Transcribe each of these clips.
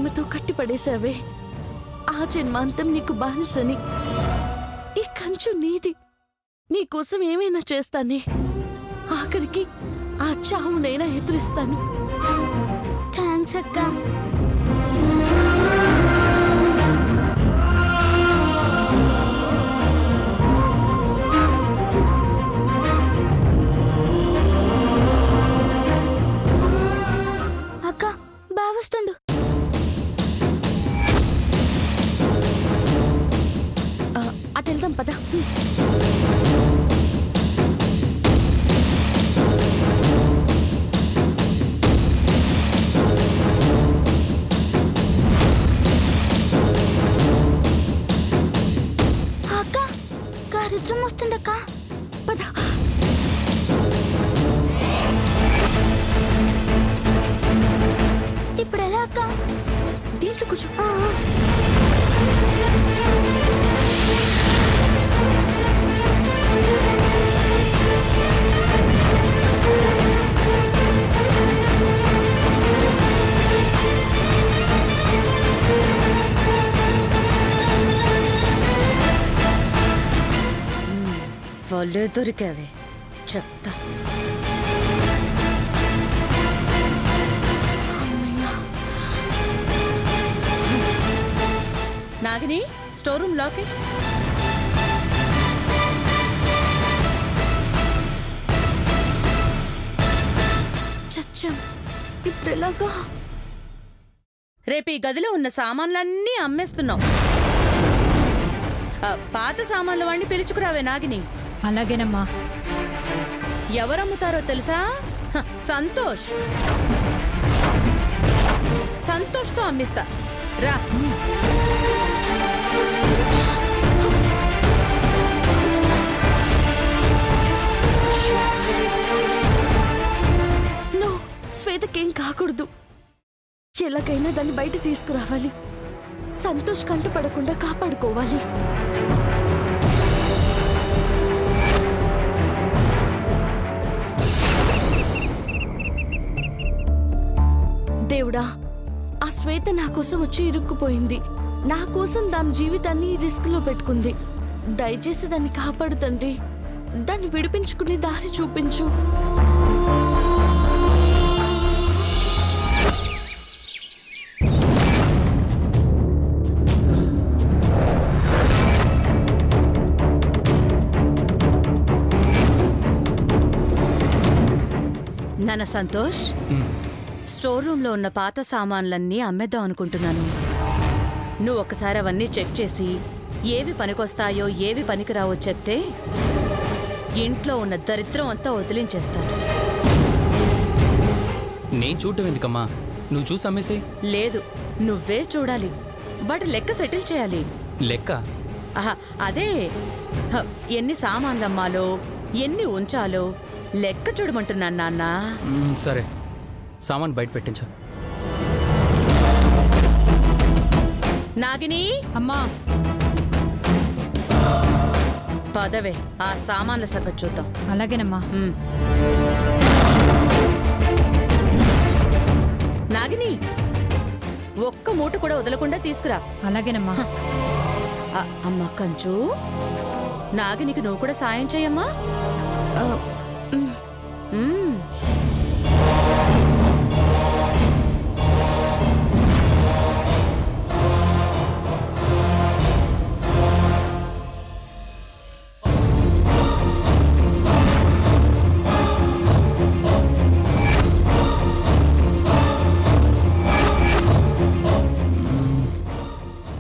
ప్రేమతో కట్టిపడేశావే, ఆ జన్మాంతం నీకు బానిసని. ఈ కంచు నీది, నీకోసం ఏమైనా చేస్తానే. ఆఖరికి ఆ చావునైనా ఎదురిస్తాను. థ్యాంక్స్ అక్క. అక్క బావొస్తుండు. అటు వెళ్దాం పద. అక్క గారిద్రం వస్తుందక్క. పద. ఇప్పుడు ఎలా అక్క? దీంట్లో కూర్చో. వాళ్ళే దొరికావే, చెప్తా. నాగిని, స్టోర్ రూమ్ లోకి. చచ్చాం, ఇప్పుడు ఎలాగా? రేపు ఈ గదిలో ఉన్న సామాన్లన్నీ అమ్మేస్తున్నాం. పాత సామాన్ల వాడిని పిలుచుకురావే నాగిని. అలాగేనమ్మా. ఎవరమ్ముతారో తెలుసా? సంతోష్. సంతోష్తో అమ్మిస్తా, రా. నో, శ్వేతకేం కాకూడదు. ఎలాగైనా దాన్ని బయట తీసుకురావాలి. సంతోష్ కంటపడకుండా కాపాడుకోవాలి. దేవుడా, ఆ శ్వేత నా కోసం వచ్చి ఇరుక్కుపోయింది. నా కోసం దాని జీవితాన్ని రిస్క్ లో పెట్టుకుంది. దయచేసి దాన్ని కాపాడు తండ్రి. దాన్ని విడిపించుకునే దారి చూపించు. నాన్న సంతోష్, స్టోర్ రూమ్ లో ఉన్న పాత సామాన్లన్నీ అమ్మేద్దాం అనుకుంటున్నాను. నువ్వు ఒకసారి అవన్నీ చెక్ చేసి ఏవి పనికొస్తాయో ఏవి పనికిరావో చెప్తే ఇంట్లో ఉన్న దరిద్రం అంతా వదిలించేస్తాను. నేను చూడటం ఎందుకమ్మా, నువ్వు చూసి అమ్మేసే. లేదు, నువ్వే చూడాలి. వాటి లెక్క సెటిల్ చేయాలి. లెక్క? అదే, ఎన్ని సామాన్లు అమ్మాలో ఎన్ని ఉంచాలో లెక్క చూడమంటున్నాను నాన్న. సరే, సామాన్ బయట పెట్టించా. నాగిని అమ్మా, పదవే, ఆ సామాన్ల సంగతి చూద్దాం. అలాగేనమ్మా. నాగిని, ఒక్క మూట కూడా వదలకుండా తీసుకురా. అలాగేనమ్మా. అమ్మ కంచు, నాగినికి నువ్వు కూడా సాయం చేయమ్మా.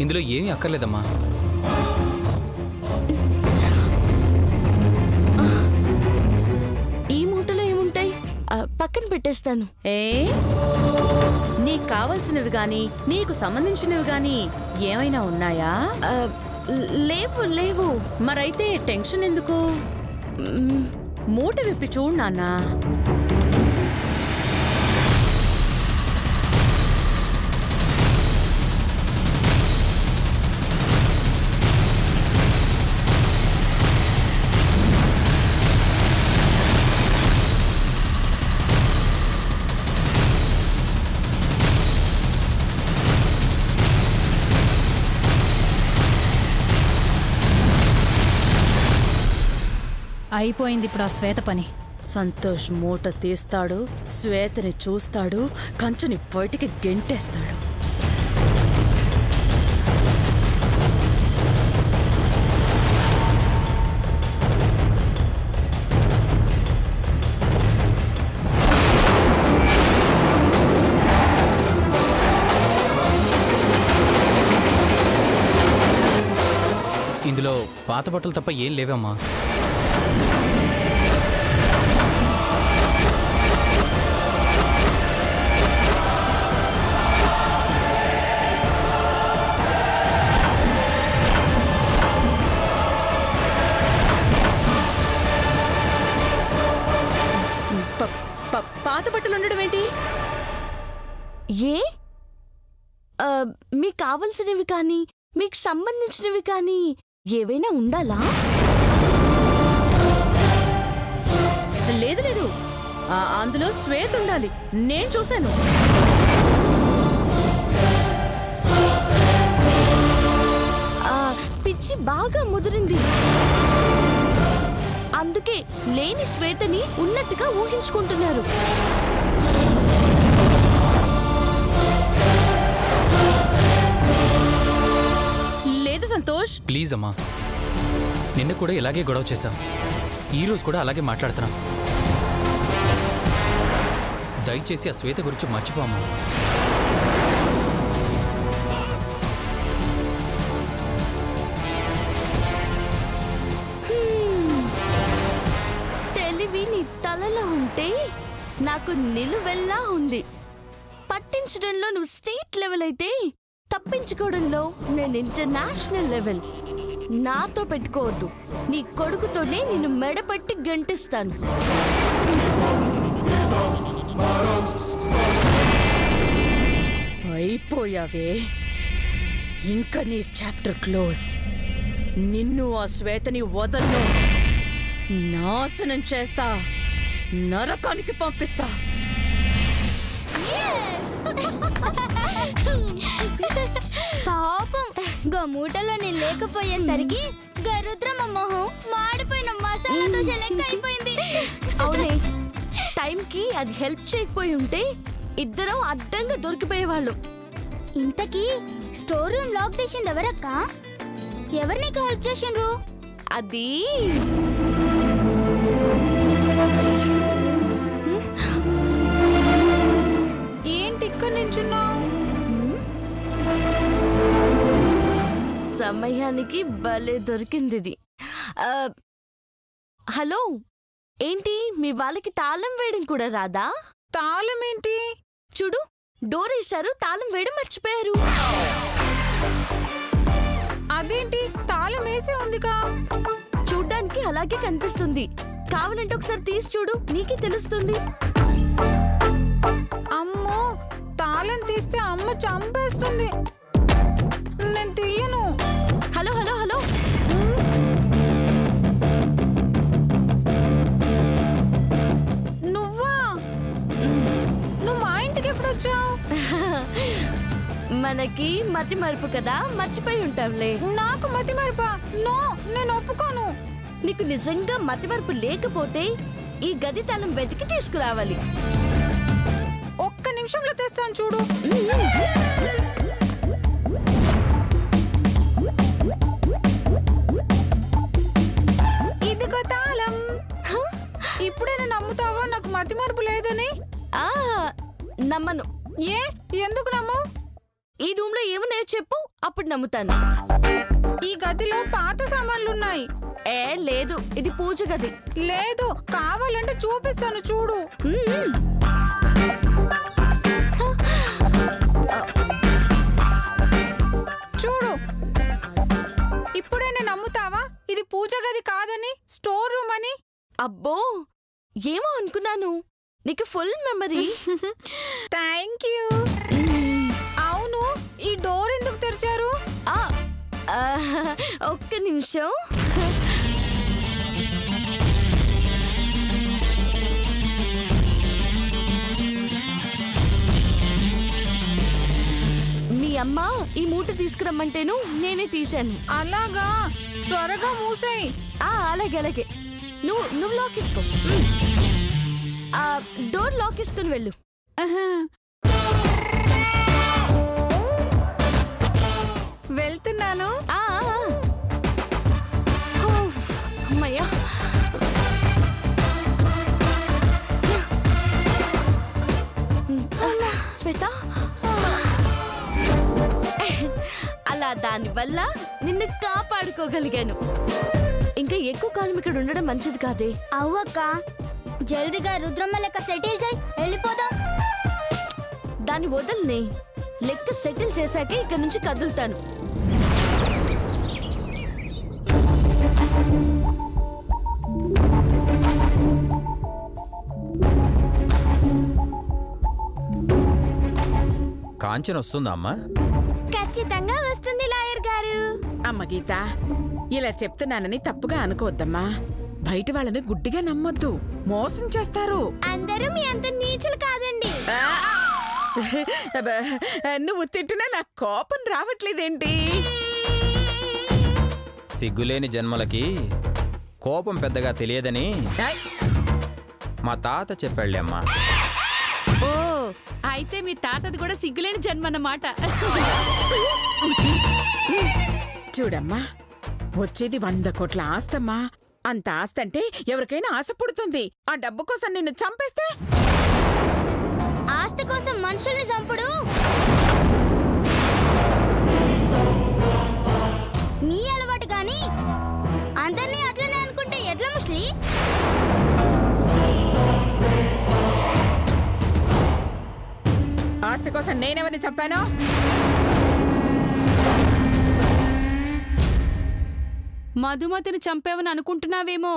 ఇందులో ఏమీ అక్కర్లేదమ్మా. ఈ మూటలో ఏముంటాయి? పక్కన పెట్టేస్తాను. నీకు కావలసినవి గాని నీకు సంబంధించినవి గాని ఏమైనా ఉన్నాయా? లేవు లేవు. మరైతే టెన్షన్ ఎందుకు? మూట విప్పి చూడు నాన్నా. అయిపోయింది ఇప్పుడు ఆ శ్వేత పని. సంతోష్ మూట తీస్తాడు, శ్వేతని చూస్తాడు, కంచుని బయటికి గెంటేస్తాడు. ఇందులో పాత బట్టలు తప్ప ఏం లేవమ్మా. పాత బట్టలు ఉండడం ఏంటి? ఏ మీకు కావలసినవి కానీ మీకు సంబంధించినవి కానీ ఏవైనా ఉండాలా? లేదు లేదు, అందులో శ్వేత ఉండాలి. నేను చూశాను. పిచ్చి బాగా ముదిరింది. అందుకే లేని శ్వేతని ఉన్నట్టుగా ఊహించుకుంటున్నారు. లేదు సంతోష్, ప్లీజ్ అమ్మా, నిన్న కూడా ఇలాగే గొడవ చేశాం, ఈరోజు కూడా అలాగే మాట్లాడుతున్నాం. దయచేసి ఆ శ్వేత గురించి మర్చిపోమ్మా. తెలివి నీ తలలో ఉంటే నాకు నిలువెల్లా ఉంది. పట్టించడంలో నువ్వు స్టేట్ లెవెల్ అయితే తప్పించుకోవడంలో నేను ఇంటర్నేషనల్ లెవెల్. నాతో పెట్టుకోవద్దు. నీ కొడుకుతోనే నిన్ను మెడపట్టి గంటిస్తాను. అయిపోయావే, ఇంకా నీ చాప్టర్ క్లోజ్. నిన్ను ఆ శ్వేతని వదలను. నాశనం చేస్తా, నరకానికి పంపిస్తా. పాపం గమూటలో నేను లేకపోయేసరికి గరుద్రమ్మ మొహం మాడిపోయిన మసాలా దోశ లెక్క అయిపోయింది. అవునే, టైంకి అది హెల్ప్ చేయకపోయి ఉంటే ఇద్దరం అడ్డంగా దొరికిపోయేవాళ్ళు. ఇంతకీ స్టోర్ రూమ్ లాక్ చేసింది ఎవరక్క? ఎవరు నీకు హెల్ప్ చేసిండ్రు? అది ఏంటి ఇక్కడ నించున్నావు? సమయానికి భలే దొరికింది ఇది. హలో, ఏంటి మీ వాళ్ళకి తాళం వేయడం కూడా రాదా? తాళం ఏంటి? చూడు, డోర్ వేశారు, తాళం వేయడం మర్చిపోయారు. అదేంటి, తాళం వేసే ఉందిగా. చూడ్డానికి అలాగే కనిపిస్తుంది. కావాలంటే ఒకసారి తీసి చూడు, నీకే తెలుస్తుంది. అమ్మో, తాళం తీస్తే అమ్మ చంపేస్తుంది. నేను తీయను. హలో హలో హలో, నువ్వా? నువ్వు మా ఇంటికి ఎప్పుడు వచ్చావు? మనకి మతి మరుపు కదా, మర్చిపోయి ఉంటావులే. నాకు మతి మరిపా? నో, నేను ఒప్పుకోను. నీకు నిజంగా మతి మరుపు లేకపోతే ఈ గది తాళం వెతికి తీసుకురావాలి. ఒక్క నిమిషంలో తెస్తాను చూడు. ఇదిగో తాళం. ఇప్పుడైనా నమ్ముతావా నాకు మతి మరుపు లేదని? ఆ నమ్మను. ఏ, ఎందుకు నమ్ము? ఈ రూమ్ లో ఏమున్నాయో చెప్పు, అప్పుడు నమ్ముతాను. ఈ గదిలో పాత సామాన్లున్నాయి. ఏ లేదు, ఇది పూజ గది. లేదు, కావాలంటే చూపిస్తాను చూడు. చూడు, ఇప్పుడైనా నమ్ముతావా ఇది పూజ గది కాదని, స్టోర్ రూమ్ అని? అబ్బో, ఏమో అనుకున్నాను. నీకు ఫుల్ మెమరీ. Thank you. అవును, ఈ డోర్ ఎందుకు తెరిచారు? ఒక్క నిమిషం. మీ అమ్మ ఈ మూట తీసుకురమ్మంటేను నేనే తీశాను. అలాగా, త్వరగా మూసేయ్. అలాగే అలాగే. నువ్వు లాక్ ఇసుకో. డోర్ లాక్ ఇసుకుని వెళ్ళు. వెళ్తున్నాను. అమ్మయ్యా. శ్వేత, అలా దానివల్ల నిన్ను కాపాడుకోగలిగాను. ఇంకా ఎక్కువ కాలం ఇక్కడ ఉండడం మంచిది కాదే. అవ్వక్క, జల్దిగా రుద్రమ్మ లెక్క సెటిల్ చేయి, వెళ్ళిపోదాం. దాన్ని వదలనే. లెక్క సెటిల్ చేశాకే ఇక్కడ నుంచి కదులుతాను. కాంచన వస్తుందా అమ్మా? ఖచ్చితంగా వస్తుంది లాయర్ గారు. అమ్మ గీత, ఇలా చెప్తున్నానని తప్పుగా అనుకోవద్దమ్మా. బయట వాళ్ళని గుడ్డిగా నమ్మొద్దు, మోసం చేస్తారు. అందరూ మీ అంత నీచులు కాదండి. అబ్బ, నువ్వు తిట్టినా నాకు కోపం రావట్లేదేంటి? సిగ్గులేని జన్మలకి కోపం పెద్దగా తెలియదని ఆయ్, మా తాత చెప్పాళ్ళే అమ్మా. ఓ అయితే మీ తాతది కూడా సిగ్గులేని జన్మన్నమాట. చూడమ్మా, వచ్చేది 100 కోట్ల ఆస్తమ్మా. అంత ఆస్తంటే ఎవరికైనా ఆశ పుడుతుంది. ఆ డబ్బు కోసం నిన్ను చంపేస్తే? ఆస్తి కోసం మనుషుల్ని చంపుడు మీ అలవాటు గాని అందరినీ అట్లనే అనుకుంటే ఎట్లా ముస్లి? ఆస్తి కోసం నేనెవరిని చంపాను? మధుమతిని చంపేవని అనుకుంటున్నావేమో.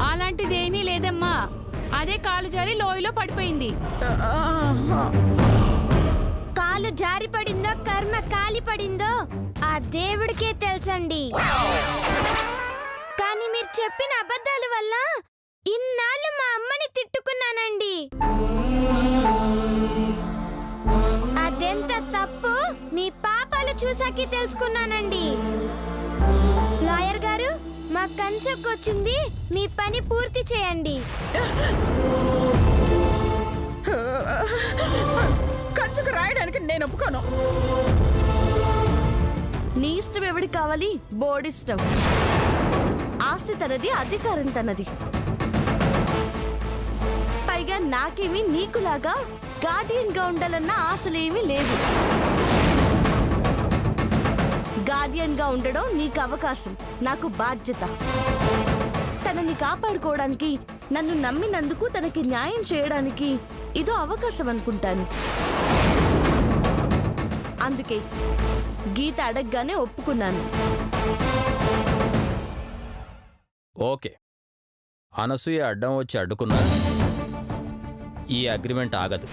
అలాంటిదేమీ లేదమ్మా. అదే కాలు జారి లోయలో పడిపోయింది. కాలు జారి పడిందో కర్మ కాలి పడిందో ఆ దేవుడికే తెలుసండి. కానీ మీరు చెప్పిన అబద్ధాల వల్ల ఇన్నాళ్ళు మా అమ్మని తిట్టుకున్నానండి. అదెంత తప్పు మీ పాపాలు చూసాకి తెలుసుకున్నానండి. లాయర్ గారు, మా కంచకొచ్చింది, మీ పని పూర్తి చేయండి. కంచుకు రాయడానికి నేను ఒప్పుకోను. నీ ఇష్టం ఎవడికి కావాలి? బోర్డు ఇష్టం. ఆస్తి తనది, అధికారం తనది. పైగా నాకేమీ నీకులాగా గార్డియన్ గా ఉండాలన్న ఆశలేమీ లేదు. గార్డియన్ గా ఉండడం నీకు అవకాశం, నాకు బాధ్యత. తనని కాపాడుకోవడానికి, నన్ను నమ్మినందుకు తనకి న్యాయం చేయడానికి ఇదో అవకాశం అనుకుంటాను. అందుకే గీత అడగగానే ఒప్పుకున్నాను. ఓకే, అనసూయ అడ్డం వచ్చి అడ్డుకున్నా ఈ అగ్రిమెంట్ ఆగదు.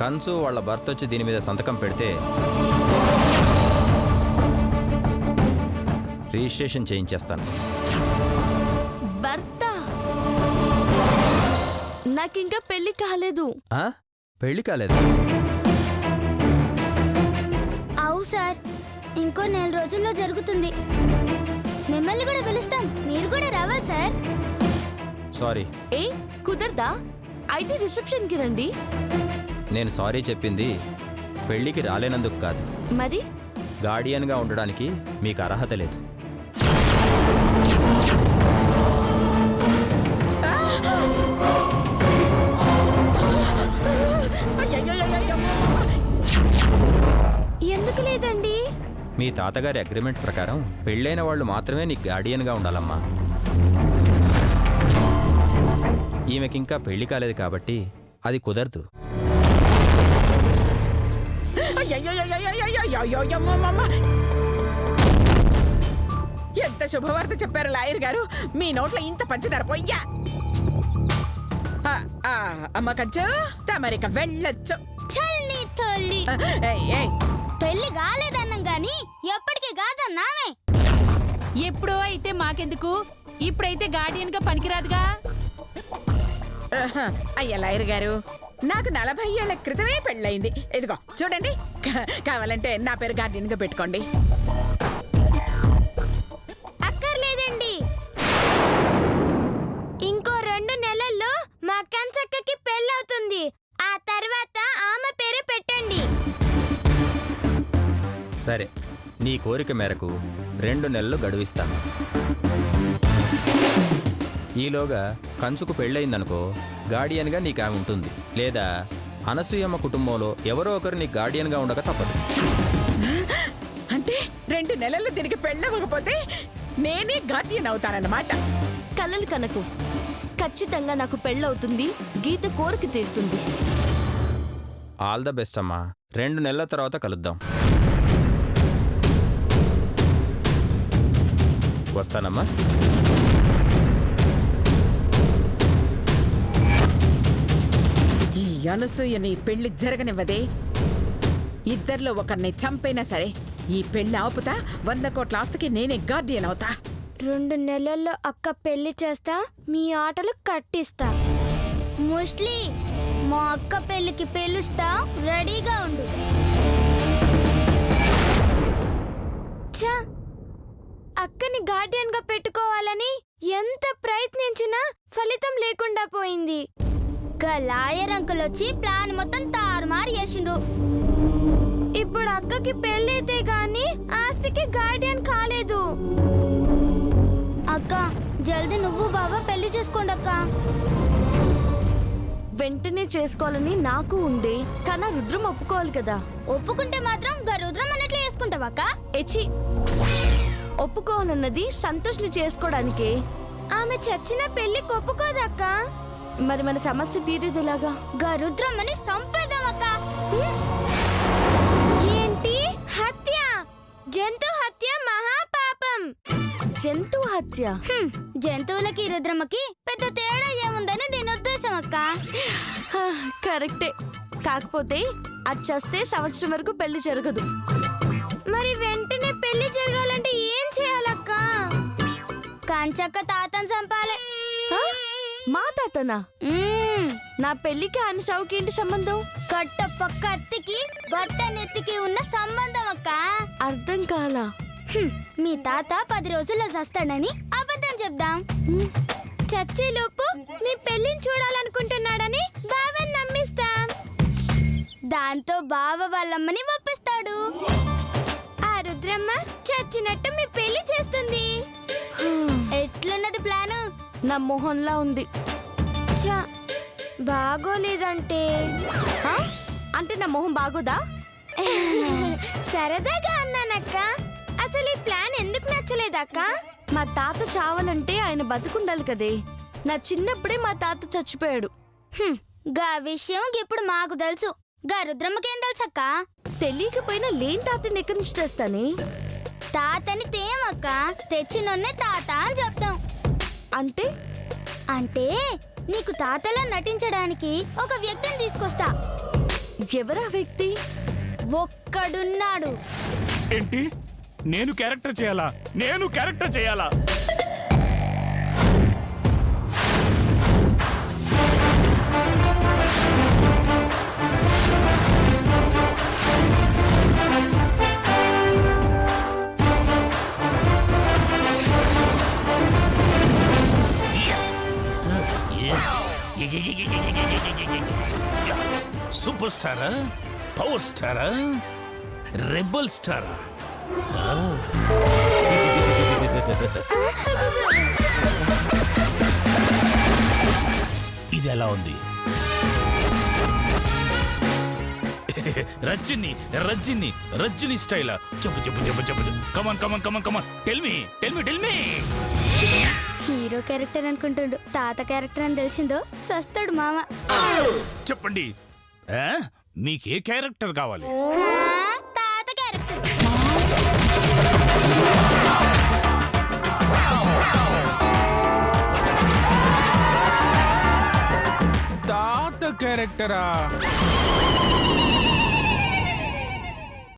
కంచు వాళ్ళ భర్త వచ్చి దీని మీద సంతకం పెడితే రిజిస్ట్రేషన్ చేయించేస్తాను. భర్త? నాకింకా పెళ్లి కాలేదు. ఆ? పెళ్లి కాలేదు? అవు సార్, ఇంకో 4 రోజుల్లో జరుగుతుంది. మిమ్మల్ని కూడా పిలుస్తాం, మీరు కూడా రావాలి సార్. సారీ. ఏ కుదరదా? అయితే రిసెప్షన్ కి రండి. నేను సారీ చెప్పింది పెళ్లికి రాలేనందుకు కాదు. మరి గార్డియన్గా ఉండడానికి మీకు అర్హత లేదు. ఎందుకు లేదండి? మీ తాతగారి అగ్రిమెంట్ ప్రకారం పెళ్ళైన వాళ్ళు మాత్రమే నీకు గార్డియన్గా ఉండాలమ్మా. ఈమెకింకా పెళ్లి కాలేదు కాబట్టి అది కుదరదు. ఎంత శుభవార్త చెప్పారు లాయర్ గారు. మీ నోట్లో ఇంత పంచదార పోయ్యా. అమ్మ కంచు, తమరిక వెళ్ళొచ్చు. చల్ని తల్లి, పెళ్లి కాలేదన్నం గాని ఎప్పటికీ కాదన్నామే. ఎప్పుడో అయితే మాకెందుకు, ఇప్పుడైతే గార్డియన్ గా పనికిరాదుగా. అయ్యా లాయర్ గారు, నాకు 40 ఏళ్ల క్రితమే పెళ్ళయింది. ఇదిగో చూడండి, కావాలంటే నా పేరు గార్డియన్ గా పెట్టుకోండి. అక్కర్లేదండి. ఇంకో 2 నెలల్లో మా కంచక్కకి పెళ్ళవుతుంది. ఆ తర్వాత ఆమె పేరే పెట్టండి. సరే, నీ కోరిక మేరకు 2 నెలలు గడువిస్తాను. ఈలోగా కంచుకు పెళ్ళయిందనుకో, గార్డియన్గా నీకు ఆమె ఉంటుంది. లేదా అనసూయమ్మ కుటుంబంలో ఎవరో ఒకరు నీకు గార్డియన్గా ఉండక తప్పదు. అంటే 2 నెలలు దీనికి పెళ్ళవకపోతే నేనే గార్డియన్ అవుతానన్నమాట. కలలు కనకు. ఖచ్చితంగా నాకు పెళ్ళవుతుంది. గీత కోరిక తీరుతుంది. ఆల్ ద బెస్ట్ అమ్మా. 2 నెలల తర్వాత కలుద్దాం. వస్తానమ్మా. ఈ అనసూయని పెళ్లి జరగనివ్వదే. ఇద్దరిలో ఒకరిని చంపైనా సరే ఈ పెళ్లి ఆపుతా. 100 కోట్ల ఆస్తికి నేనే గార్డియన్ అవుతా. 2 నెలల్లో అక్క పెళ్లి చేస్తా. మీ ఆటలు కట్టిస్తా. ముస్లి, మా అక్క పెళ్లికి పిలుస్తా. రెడీగా ఉండు. ఛా, అక్కని గార్డియన్ గా పెట్టుకోవాలని ఎంత ప్రయత్నించినా ఫలితం లేకుండా పోయింది. లాయర్ అంకుల్ వచ్చి ప్లాన్ మొత్తం తారుమారు చేసిండ్రు. ఇప్పుడు అక్కకి పెళ్ళైతే గాని ఆస్తికి గార్డియన్ కాలేదు. అక్క, జల్దీ నువ్వు బాబా పెళ్లి చేసుకోండి అక్క. వెంటనే చేసుకోవాలని నాకు ఉంది. కానీ రుద్రం ఒప్పుకోవాలి కదా. ఒప్పుకుంటే మాత్రం రుద్రం అన్నట్లు చేసుకుంటావక్క. ఎచి, ఒప్పుకోవాలన్నది సంతోష్ని చేసుకోవడానికే. ఆమె చచ్చిన పెళ్లి ఒప్పుకోదక్క. మరి మన సమస్య తీరేదిలాగా? రుద్రం అని సంపేద్దామక్క. ఏంటి హత్య? జంతు హత్య మహాపాపం. జంతు హత్య? జంతువులకి రుద్రమ్మకి పెద్ద తేడా ఏముందని దీని ఉద్దేశం అక్క. హా, కరెక్టే. కాకపోతే అది చేస్తే సంవత్సరం వరకు పెళ్లి జరగదు. మరి వెంటనే పెళ్లి జరగాలంటే ఏం చేయాలక్క? కంచక్క తాతను చంపాలి. హా? మా తాతనా? నా పెళ్లికి ఆయన చావుకి ఏంటి సంబంధం? కట్ట పక్క అత్తికి బట్ట నెత్తికి ఉన్న సంబంధం అక్క. అర్థం కాలా. మీ తాత 10 రోజుల్లో చస్తాడని అబద్ధం చెప్దాం. చచ్చేలోపు మీ పెళ్లిని చూడాలనుకుంటున్నాడని బావని నమ్మిస్తాం. దాంతో బావ వాళ్ళమ్మని ఒప్పిస్తాడు. ఆ రుద్రమ్మ చచ్చినట్టు మీ పెళ్లి చేస్తుంది. ఎట్లున్నది ప్లాను? నా మొహంలా ఉంది. ఛ, బాగోలేదంటే? హా? అంటే నా మొహం బాగోదా? సరదాగా అన్నానక్క. అసలు ఈ ప్లాన్ ఎందుకు నచ్చలేదక్క? మా తాత చావాలంటే ఆయన బతుకుండాలి కదే. నా చిన్నప్పుడే మా తాత చచ్చిపోయాడు. గా విషయం ఇప్పుడు మాకు తెలుసు. గా రుద్రమ్మకేం తెలుసక్క? తెలియకపోయినా లేని తాతని ఎక్కడి నుంచి తెస్తానే? తాతని తేమక్క, తెచ్చినోన్నే తాత అని చెప్తాం. అంటే? అంటే నీకు తాతలా నటించడానికి ఒక వ్యక్తిని తీసుకొస్తా. ఎవరా వ్యక్తి? ఒక్కడున్నాడు. ఏంటి? నేను క్యారెక్టర్ చేయాలా? నేను క్యారెక్టర్ చేయాలా? సూపర్ స్టారా? పవర్ స్టారా? రెబల్ స్టారా? ఇది ఎలా ఉంది? రజ్జిని రజ్జిని రజ్జిని స్టైలా? చెప్పు చెప్పు చెప్పు చెప్పు. Come on come on come on come on. Tell me tell me tell me. Hero character అనుకుంటుండు. తాత క్యారెక్టర్ అని తెలిసిందో సస్తాడు మామ. చెప్పండి, మీకే క్యారెక్టర్ కావాలి? తాత క్యారెక్టర్. తాత క్యారెక్టరా?